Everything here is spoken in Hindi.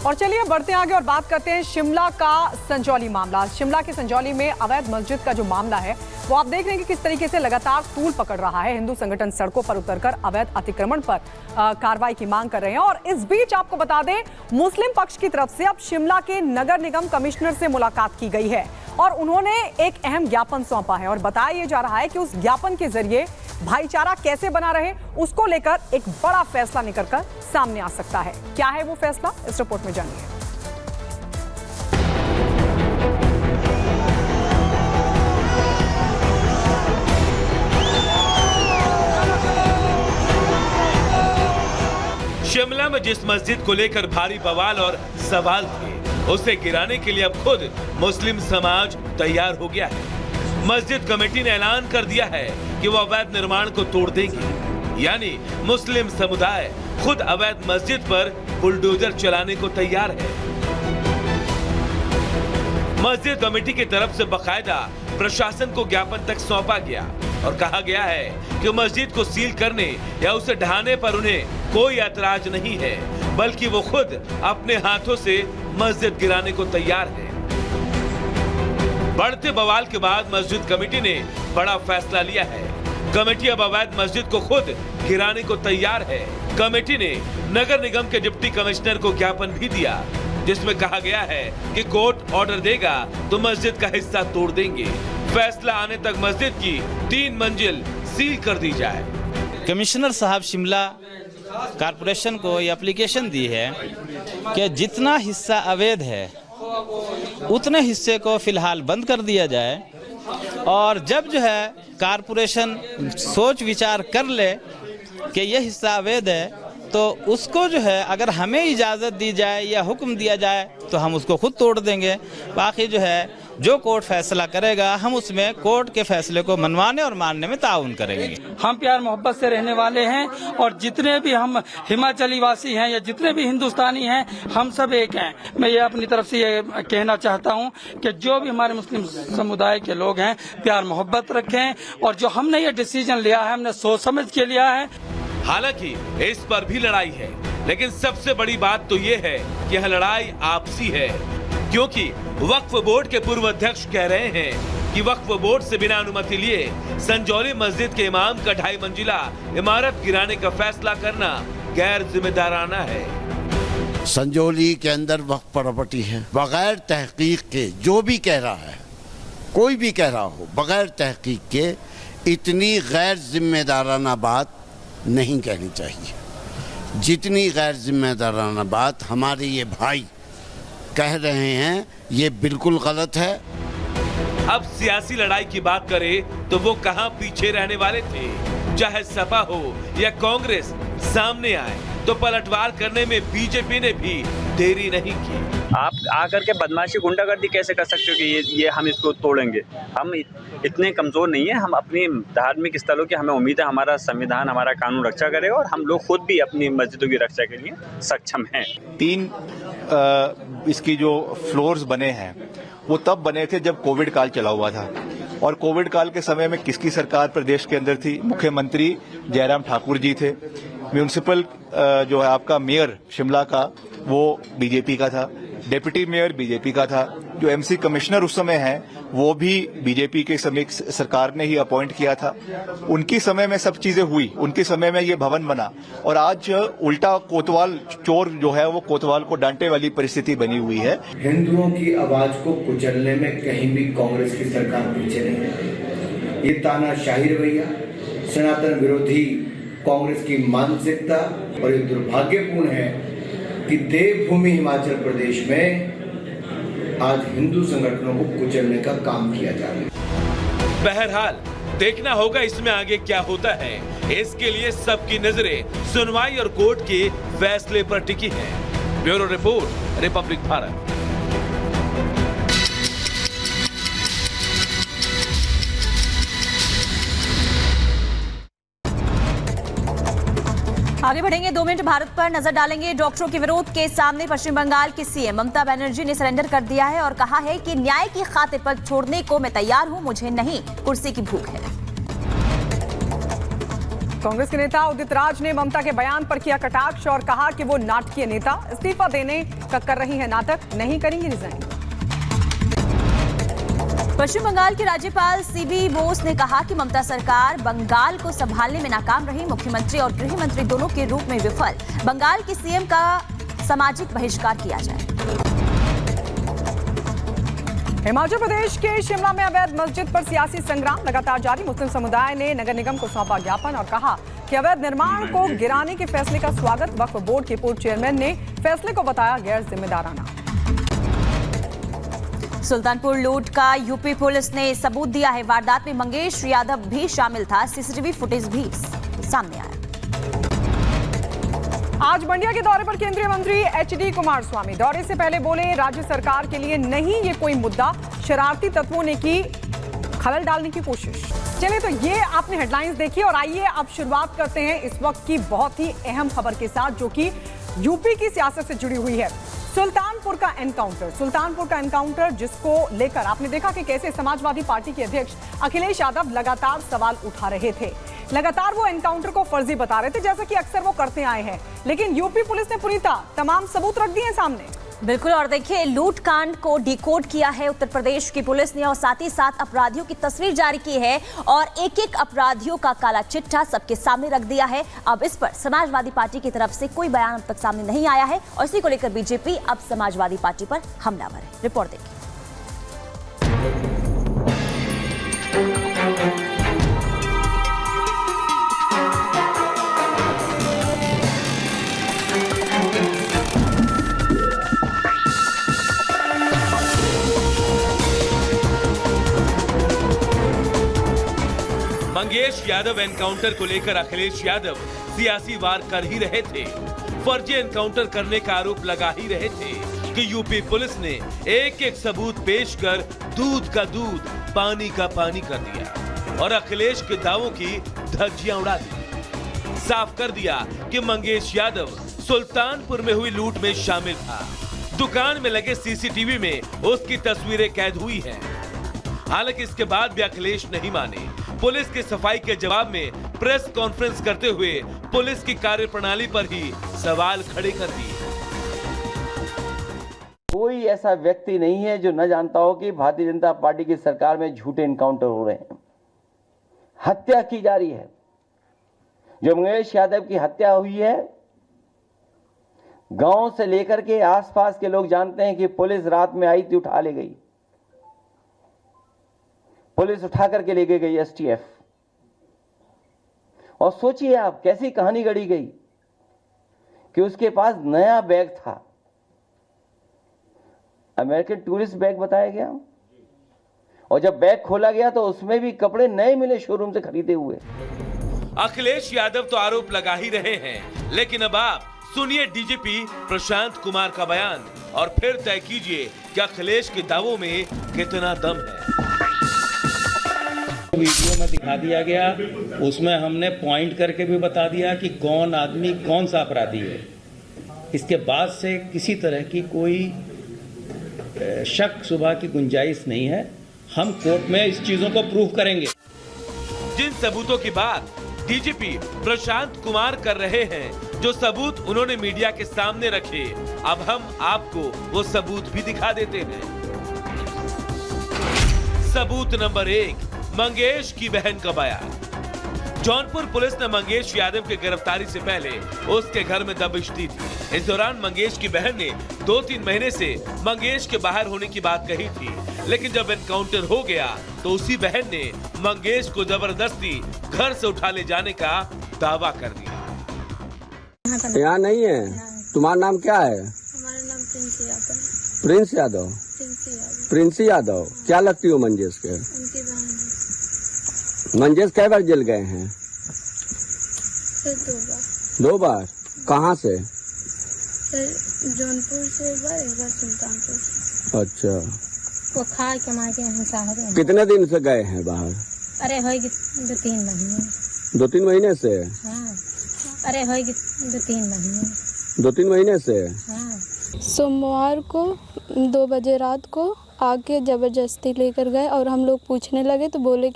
और चलिए बढ़ते आगे और बात करते हैं शिमला का संजौली मामला। शिमला के संजौली में अवैध मस्जिद का जो मामला है वो आप देख रहे हैं कि किस तरीके से लगातार तूल पकड़ रहा है। हिंदू संगठन सड़कों पर उतरकर अवैध अतिक्रमण पर कार्रवाई की मांग कर रहे हैं। और इस बीच आपको बता दें, मुस्लिम पक्ष की तरफ से अब शिमला के नगर निगम कमिश्नर से मुलाकात की गई है और उन्होंने एक अहम ज्ञापन सौंपा है और बताया जा रहा है कि उस ज्ञापन के जरिए भाईचारा कैसे बना रहे उसको लेकर एक बड़ा फैसला निकलकर सामने आ सकता है। क्या है वो फैसला, इस रिपोर्ट में जानिए। शिमला में जिस मस्जिद को लेकर भारी बवाल और सवाल थे, उसे गिराने के लिए अब खुद मुस्लिम समाज तैयार हो गया है। मस्जिद कमेटी ने ऐलान कर दिया है कि वो अवैध निर्माण को तोड़ देंगे, यानी मुस्लिम समुदाय खुद अवैध मस्जिद पर बुलडोजर चलाने को तैयार है। मस्जिद कमेटी की तरफ से बकायदा प्रशासन को ज्ञापन तक सौंपा गया और कहा गया है कि मस्जिद को सील करने या उसे ढहाने पर उन्हें कोई ऐतराज नहीं है, बल्कि वो खुद अपने हाथों से मस्जिद गिराने को तैयार है। बढ़ते बवाल के बाद मस्जिद कमेटी ने बड़ा फैसला लिया है। कमेटी अब अवैध मस्जिद को खुद गिराने को तैयार है। कमेटी ने नगर निगम के डिप्टी कमिश्नर को ज्ञापन भी दिया, जिसमें कहा गया है कि कोर्ट ऑर्डर देगा तो मस्जिद का हिस्सा तोड़ देंगे। फैसला आने तक मस्जिद की 3 मंजिल सील कर दी जाए। कमिश्नर साहब शिमला कारपोरेशन को ये एप्लीकेशन दी है कि जितना हिस्सा अवैध है उतने हिस्से को फिलहाल बंद कर दिया जाए और जब जो है कारपोरेशन सोच विचार कर ले कि यह हिस्सा अवैध है तो उसको जो है अगर हमें इजाज़त दी जाए या हुक्म दिया जाए तो हम उसको खुद तोड़ देंगे। बाकी जो है जो कोर्ट फैसला करेगा हम उसमें कोर्ट के फैसले को मनवाने और मानने में ताउन करेंगे। हम प्यार मोहब्बत से रहने वाले हैं और जितने भी हम हिमाचली वासी हैं या जितने भी हिंदुस्तानी हैं, हम सब एक हैं। मैं ये अपनी तरफ से ये कहना चाहता हूँ कि जो भी हमारे मुस्लिम समुदाय के लोग हैं प्यार मोहब्बत रखें और जो हमने ये डिसीजन लिया है हमने सोच समझ के लिया है। हालांकि इस पर भी लड़ाई है, लेकिन सबसे बड़ी बात तो ये है कि यह लड़ाई आपसी है, क्योंकि वक्फ बोर्ड के पूर्व अध्यक्ष कह रहे हैं कि वक्फ बोर्ड से बिना अनुमति लिए संजौली मस्जिद के इमाम का 2.5 मंजिला इमारत गिराने का फैसला करना गैर जिम्मेदाराना है। संजौली के अंदर वक्फ प्रॉपर्टी है, बगैर तहकीक के जो भी कह रहा है, कोई भी कह रहा हो, बगैर तहकीक के इतनी गैर जिम्मेदाराना बात नहीं कहनी चाहिए। जितनी गैर जिम्मेदाराना बात हमारे ये भाई कह रहे हैं ये बिल्कुल गलत है। अब सियासी लड़ाई की बात करें तो वो कहां पीछे रहने वाले थे। चाहे सपा हो या कांग्रेस सामने आए तो पलटवार करने में बीजेपी ने भी देरी नहीं की। आप आकर के बदमाशी गुंडागर्दी कैसे कर सकते हो कि ये हम इसको तोड़ेंगे? हम इतने कमज़ोर नहीं है। हम अपनी धार्मिक स्थलों की हमें उम्मीद है हमारा संविधान हमारा कानून रक्षा करेगा और हम लोग खुद भी अपनी मस्जिदों की रक्षा के लिए सक्षम हैं। 3 इसकी जो फ्लोर्स बने हैं वो तब बने थे जब कोविड काल चला हुआ था और कोविड काल के समय में किसकी सरकार प्रदेश के अंदर थी? मुख्यमंत्री जयराम ठाकुर जी थे। म्यूनिसिपल जो है आपका मेयर शिमला का वो बीजेपी का था, डेप्यूटी मेयर बीजेपी का था, जो एमसी कमिश्नर उस समय हैं वो भी बीजेपी के समय सरकार ने ही अपॉइंट किया था। उनकी समय में सब चीजें हुई, उनके समय में ये भवन बना और आज उल्टा कोतवाल चोर जो है वो कोतवाल को डांटे वाली परिस्थिति बनी हुई है। हिंदुओं की आवाज को कुचलने में कहीं भी कांग्रेस की सरकार पीछे नहीं है। ये तानाशाही रवैया, सनातन विरोधी कांग्रेस की मानसिकता और ये दुर्भाग्यपूर्ण है कि देवभूमि हिमाचल प्रदेश में आज हिंदू संगठनों को कुचलने का काम किया जा रहा है। बहरहाल देखना होगा इसमें आगे क्या होता है। इसके लिए सबकी नजरें सुनवाई और कोर्ट के फैसले पर टिकी हैं। Bureau report, Republic Bharat. आगे बढ़ेंगे, 2 मिनट भारत पर नजर डालेंगे। डॉक्टरों के विरोध के सामने पश्चिम बंगाल की सीएम ममता बनर्जी ने सरेंडर कर दिया है और कहा है कि न्याय की खातिर पद छोड़ने को मैं तैयार हूं, मुझे नहीं कुर्सी की भूख है। कांग्रेस के नेता उदित राज ने ममता के बयान पर किया कटाक्ष और कहा कि वो नाटकीय नेता, इस्तीफा देने का कर रही है नाटक, नहीं करेंगी रिजाइन। पश्चिम बंगाल के राज्यपाल सीबी बोस ने कहा कि ममता सरकार बंगाल को संभालने में नाकाम रही, मुख्यमंत्री और गृह मंत्री दोनों के रूप में विफल, बंगाल के सीएम का सामाजिक बहिष्कार किया जाए। हिमाचल प्रदेश के शिमला में अवैध मस्जिद पर सियासी संग्राम लगातार जारी। मुस्लिम समुदाय ने नगर निगम को सौंपा ज्ञापन और कहा कि अवैध निर्माण को गिराने के फैसले का स्वागत। वक्फ बोर्ड के पूर्व चेयरमैन ने फैसले को बताया गैर जिम्मेदाराना। सुल्तानपुर लूट का यूपी पुलिस ने सबूत दिया है, वारदात में मंगेश यादव भी शामिल था, सीसीटीवी फुटेज भी सामने आया। आज मंडिया के दौरे पर केंद्रीय मंत्री एचडी कुमारस्वामी दौरे से पहले बोले, राज्य सरकार के लिए नहीं ये कोई मुद्दा, शरारती तत्वों ने की खलल डालने की कोशिश। चलिए तो ये आपने हेडलाइंस देखी और आइए अब शुरुआत करते हैं इस वक्त की बहुत ही अहम खबर के साथ, जो कि यूपी की सियासत से जुड़ी हुई है। सुल्तानपुर का एनकाउंटर जिसको लेकर आपने देखा कि कैसे समाजवादी पार्टी के अध्यक्ष अखिलेश यादव लगातार सवाल उठा रहे थे। लगातार वो एनकाउंटर को फर्जी बता रहे थे, जैसा कि अक्सर वो करते आए हैं, लेकिन यूपी पुलिस ने पूरी तमाम सबूत रख दिए सामने। बिल्कुल, और देखिए लूट कांड को डिकोड किया है उत्तर प्रदेश की पुलिस ने और साथ ही साथ अपराधियों की तस्वीर जारी की है और एक एक अपराधियों का काला चिट्ठा सबके सामने रख दिया है। अब इस पर समाजवादी पार्टी की तरफ से कोई बयान अब तक सामने नहीं आया है और इसी को लेकर बीजेपी अब समाजवादी पार्टी पर हमलावर है। रिपोर्ट देखिए। मंगेश यादव एनकाउंटर को लेकर अखिलेश यादव सियासी वार कर ही रहे थे, फर्जी एनकाउंटर करने का आरोप लगा ही रहे थे कि यूपी पुलिस ने एक एक सबूत पेश कर दूध का दूध पानी का पानी कर दिया और अखिलेश के दावों की धज्जियां उड़ा दी। साफ कर दिया कि मंगेश यादव सुल्तानपुर में हुई लूट में शामिल था। दुकान में लगे सीसीटीवी में उसकी तस्वीरें कैद हुई हैं। हालांकि इसके बाद भी अखिलेश नहीं माने। पुलिस की सफाई के जवाब में प्रेस कॉन्फ्रेंस करते हुए पुलिस की कार्यप्रणाली पर ही सवाल खड़े कर दिए। कोई ऐसा व्यक्ति नहीं है जो न जानता हो कि भारतीय जनता पार्टी की सरकार में झूठे एनकाउंटर हो रहे हैं, हत्या की जा रही है। जो मंगेश यादव की हत्या हुई है, गांव से लेकर के आसपास के लोग जानते हैं कि पुलिस रात में आई थी, उठा ले गई, पुलिस उठा करके लेके गई एसटीएफ। और सोचिए आप कैसी कहानी गढ़ी गई कि उसके पास नया बैग था, अमेरिकन टूरिस्ट बैग बताया गया, और जब बैग खोला गया तो उसमें भी कपड़े नए मिले शोरूम से खरीदे हुए। अखिलेश यादव तो आरोप लगा ही रहे हैं, लेकिन अब आप सुनिए डीजीपी प्रशांत कुमार का बयान और फिर तय कीजिए कि अखिलेश के दावों में कितना दम है। वीडियो में दिखा दिया गया, उसमें हमने पॉइंट करके भी बता दिया कि कौन आदमी कौन सा अपराधी है। इसके बाद से किसी तरह की कोई शक शुबा की गुंजाइश नहीं है। हम कोर्ट में इस चीजों को प्रूव करेंगे। जिन सबूतों की बात डीजीपी प्रशांत कुमार कर रहे हैं, जो सबूत उन्होंने मीडिया के सामने रखे, अब हम आपको वो सबूत भी दिखा देते हैं। सबूत नंबर 1, मंगेश की बहन का बयान। जौनपुर पुलिस ने मंगेश यादव की गिरफ्तारी से पहले उसके घर में दबिश दी थी। इस दौरान मंगेश की बहन ने 2-3 महीने से मंगेश के बाहर होने की बात कही थी, लेकिन जब एनकाउंटर हो गया तो उसी बहन ने मंगेश को जबरदस्ती घर से उठा ले जाने का दावा कर दिया। यहाँ नहीं है। तुम्हारा नाम क्या है? हमारा नाम प्रिंस यादव। प्रिंस यादव। क्या लगती हो मंगेश के? उनकी बहन है। मंगेश कै बार जेल गए हैं? सर 2 बार। 2 बार? कहाँ से? सर जौनपुर से एक बार सुल्तानपुर से। अच्छा। वो खा के मार के हिंसा हो रहे हैं। कितने दिन से गए हैं बाहर? अरे होगी 2-3 महीने। 2-3 महीने से? हाँ। अरे होगी 2-3 महीने। 2-3 महीने से? हाँ। सोमवार को 2 बजे रात को आके जबरदस्ती लेकर गए और हम लोग पूछने लगे तो बोले कि